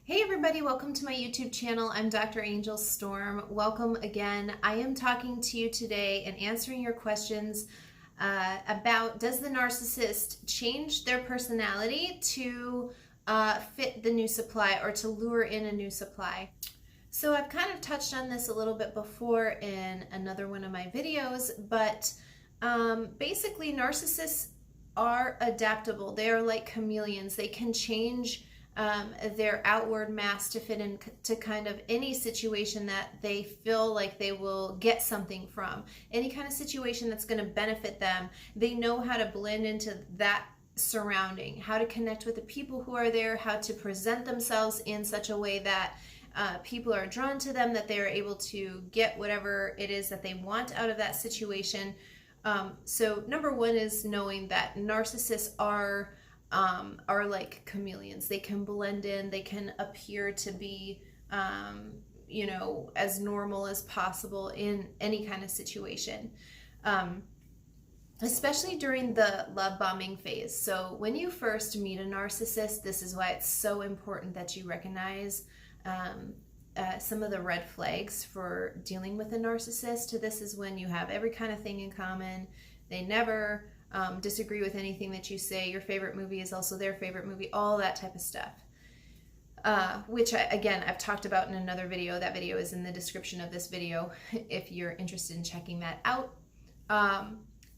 Hey everybody, welcome to my YouTube channel. I'm Dr. Angel Storm. Welcome again. I am talking to you today and answering your questions about does the narcissist change their personality to fit the new supply or to lure in a new supply? So I've kind of touched on this a little bit before in another one of my videos, but basically narcissists are adaptable. They are like chameleons. They can change their outward mask to fit into kind of any situation that they feel like they will get something from. Any kind of situation that's going to benefit them. They know how to blend into that surrounding, how to connect with the people who are there, how to present themselves in such a way that people are drawn to them, that they are able to get whatever it is that they want out of that situation. So number one is knowing that narcissists are like chameleons. They can blend in, they can appear to be, as normal as possible in any kind of situation. Especially during the love bombing phase. So when you first meet a narcissist, this is why it's so important that you recognize some of the red flags for dealing with a narcissist. This is when you have every kind of thing in common. They never disagree with anything that you say. Your favorite movie is also their favorite movie, all that type of stuff. Which I've talked about in another video. That video is in the description of this video if you're interested in checking that out.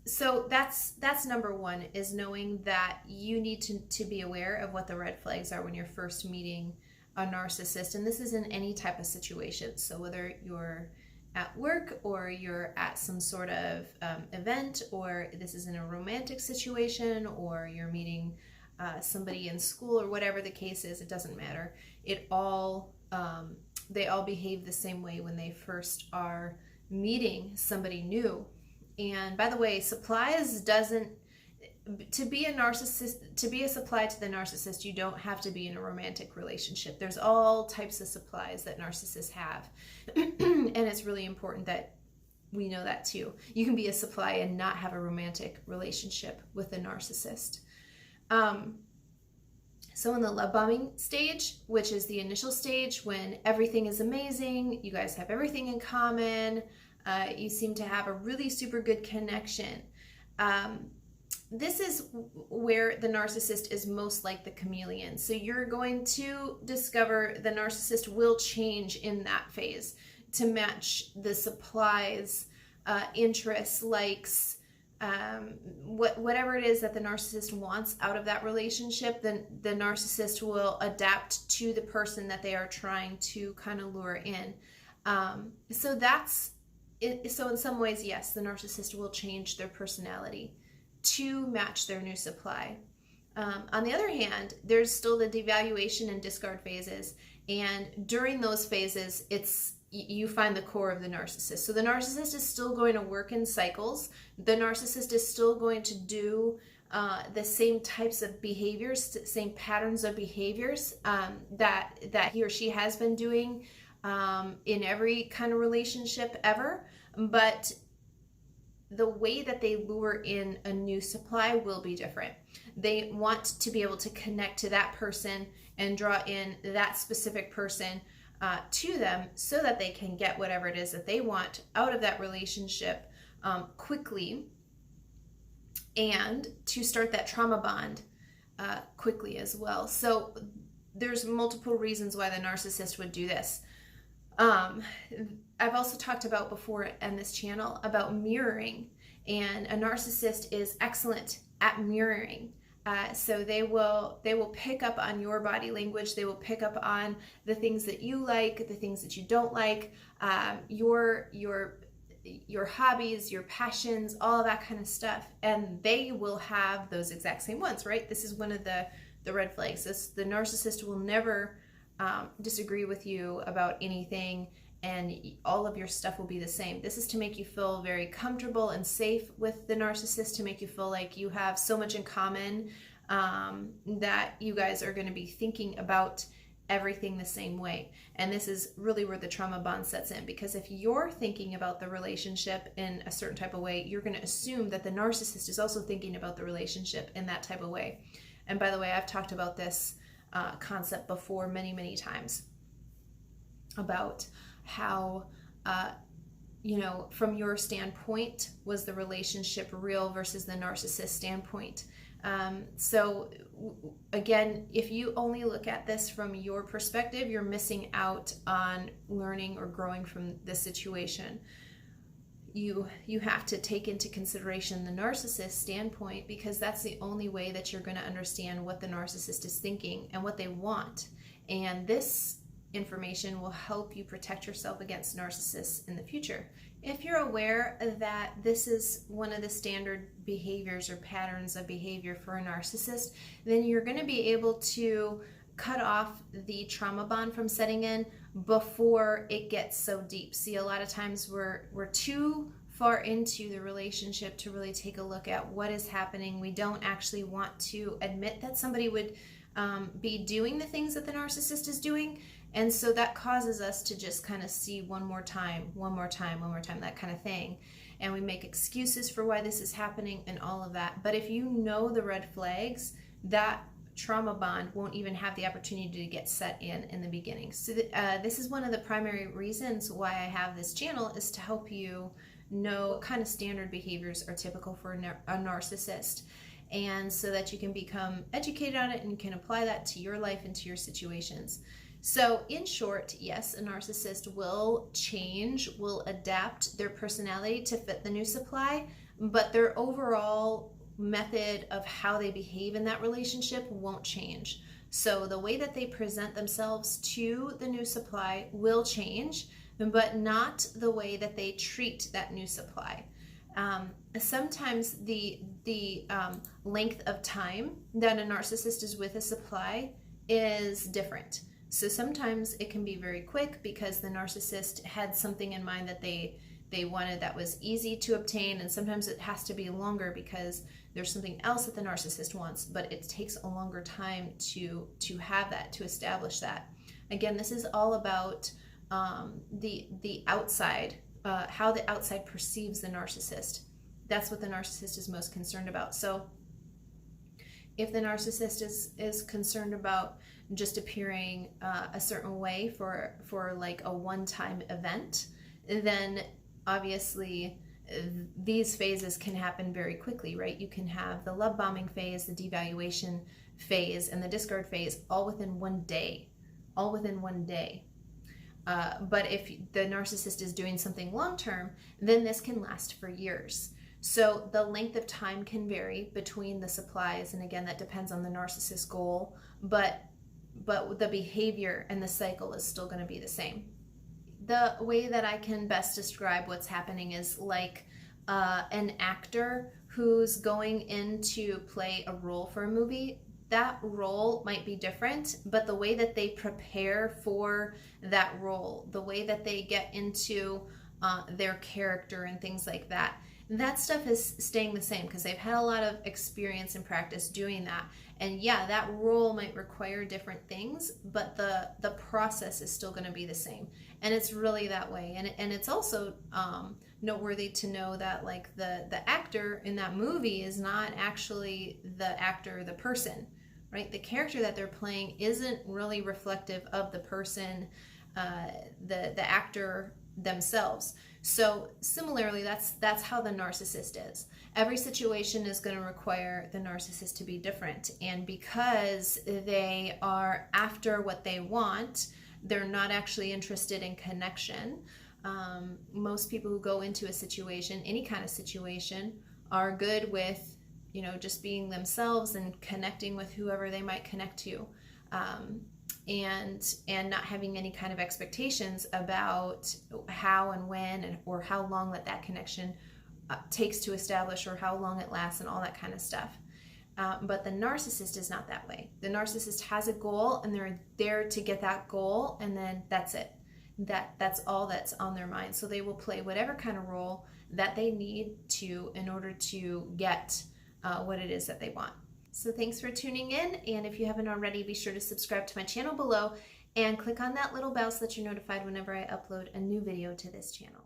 So that's number one, is knowing that you need to be aware of what the red flags are when you're first meeting a narcissist. And this is in any type of situation. So whether you're at work or you're at some sort of event, or this is in a romantic situation, or you're meeting somebody in school, or whatever the case is, it doesn't matter. They all behave the same way when they first are meeting somebody new. And by the way, to be a narcissist, to be a supply to the narcissist, you don't have to be in a romantic relationship. There's all types of supplies that narcissists have. And it's really important that we know that too. You can be a supply and not have a romantic relationship with a narcissist. So in the love bombing stage, which is the initial stage when everything is amazing, you guys have everything in common, you seem to have a really super good connection. This is where the narcissist is most like the chameleon. So you're going to discover the narcissist will change in that phase to match the supplies, interests, likes, whatever it is that the narcissist wants out of that relationship. Then the narcissist will adapt to the person that they are trying to kind of lure in. So in some ways, yes, the narcissist will change their personality to match their new supply. On the other hand, there's still the devaluation and discard phases, and during those phases, you find the core of the narcissist. So the narcissist is still going to work in cycles. The narcissist is still going to do the same types of behaviors, same patterns of behaviors that he or she has been doing in every kind of relationship ever, but the way that they lure in a new supply will be different. They want to be able to connect to that person and draw in that specific person to them so that they can get whatever it is that they want out of that relationship quickly, and to start that trauma bond quickly as well. So there's multiple reasons why the narcissist would do this. I've also talked about before on this channel about mirroring, and a narcissist is excellent at mirroring. So they will pick up on your body language. They will pick up on the things that you like, the things that you don't like, your hobbies, your passions, all of that kind of stuff. And they will have those exact same ones, right? This is one of the red flags. The narcissist will never disagree with you about anything, and all of your stuff will be the same. This is to make you feel very comfortable and safe with the narcissist, to make you feel like you have so much in common that you guys are going to be thinking about everything the same way. And this is really where the trauma bond sets in, because if you're thinking about the relationship in a certain type of way, you're going to assume that the narcissist is also thinking about the relationship in that type of way. And by the way, I've talked about this concept before many times about how, from your standpoint, was the relationship real versus the narcissist standpoint. So again, if you only look at this from your perspective, you're missing out on learning or growing from the situation. You have to take into consideration the narcissist standpoint, because that's the only way that you're going to understand what the narcissist is thinking and what they want. And this information will help you protect yourself against narcissists in the future. If you're aware that this is one of the standard behaviors or patterns of behavior for a narcissist, then you're going to be able to cut off the trauma bond from setting in before it gets so deep. See, a lot of times we're too far into the relationship to really take a look at what is happening. We don't actually want to admit that somebody would be doing the things that the narcissist is doing. And so that causes us to just kind of see one more time, that kind of thing. And we make excuses for why this is happening and all of that. But if you know the red flags, that trauma bond won't even have the opportunity to get set in the beginning. So this is one of the primary reasons why I have this channel, is to help you know what kind of standard behaviors are typical for a narcissist. And so that you can become educated on it and you can apply that to your life and to your situations. So in short, yes, a narcissist will change, will adapt their personality to fit the new supply, but their overall method of how they behave in that relationship won't change. So the way that they present themselves to the new supply will change, but not the way that they treat that new supply. Sometimes the length of time that a narcissist is with a supply is different. So sometimes it can be very quick because the narcissist had something in mind that they wanted that was easy to obtain, and sometimes it has to be longer because there's something else that the narcissist wants, but it takes a longer time to have that, to establish that. Again, this is all about the outside, how the outside perceives the narcissist. That's what the narcissist is most concerned about. So if the narcissist is concerned about just appearing a certain way for like a one-time event, then obviously these phases can happen very quickly, right? You can have the love bombing phase, the devaluation phase, and the discard phase all within one day. But if the narcissist is doing something long-term, then this can last for years. So the length of time can vary between the supplies, and again, that depends on the narcissist's goal, but the behavior and the cycle is still going to be the same. The way that I can best describe what's happening is like an actor who's going in to play a role for a movie. That role might be different, but the way that they prepare for that role, the way that they get into their character and things like that, that stuff is staying the same because they've had a lot of experience and practice doing that. And yeah, that role might require different things, but the process is still going to be the same. And it's really that way. And it's also noteworthy to know that like the actor in that movie is not actually the actor, the person, right? The character that they're playing isn't really reflective of the person, the actor themselves. So similarly, that's how the narcissist is. Every situation is going to require the narcissist to be different. And because they are after what they want, they're not actually interested in connection. Most people who go into a situation, any kind of situation, are good with, just being themselves and connecting with whoever they might connect to. And not having any kind of expectations about how and when or how long that connection takes to establish, or how long it lasts, and all that kind of stuff. But the narcissist is not that way. The narcissist has a goal, and they're there to get that goal, and then that's it. That's all that's on their mind. So they will play whatever kind of role that they need to in order to get what it is that they want. So thanks for tuning in, and if you haven't already, be sure to subscribe to my channel below and click on that little bell so that you're notified whenever I upload a new video to this channel.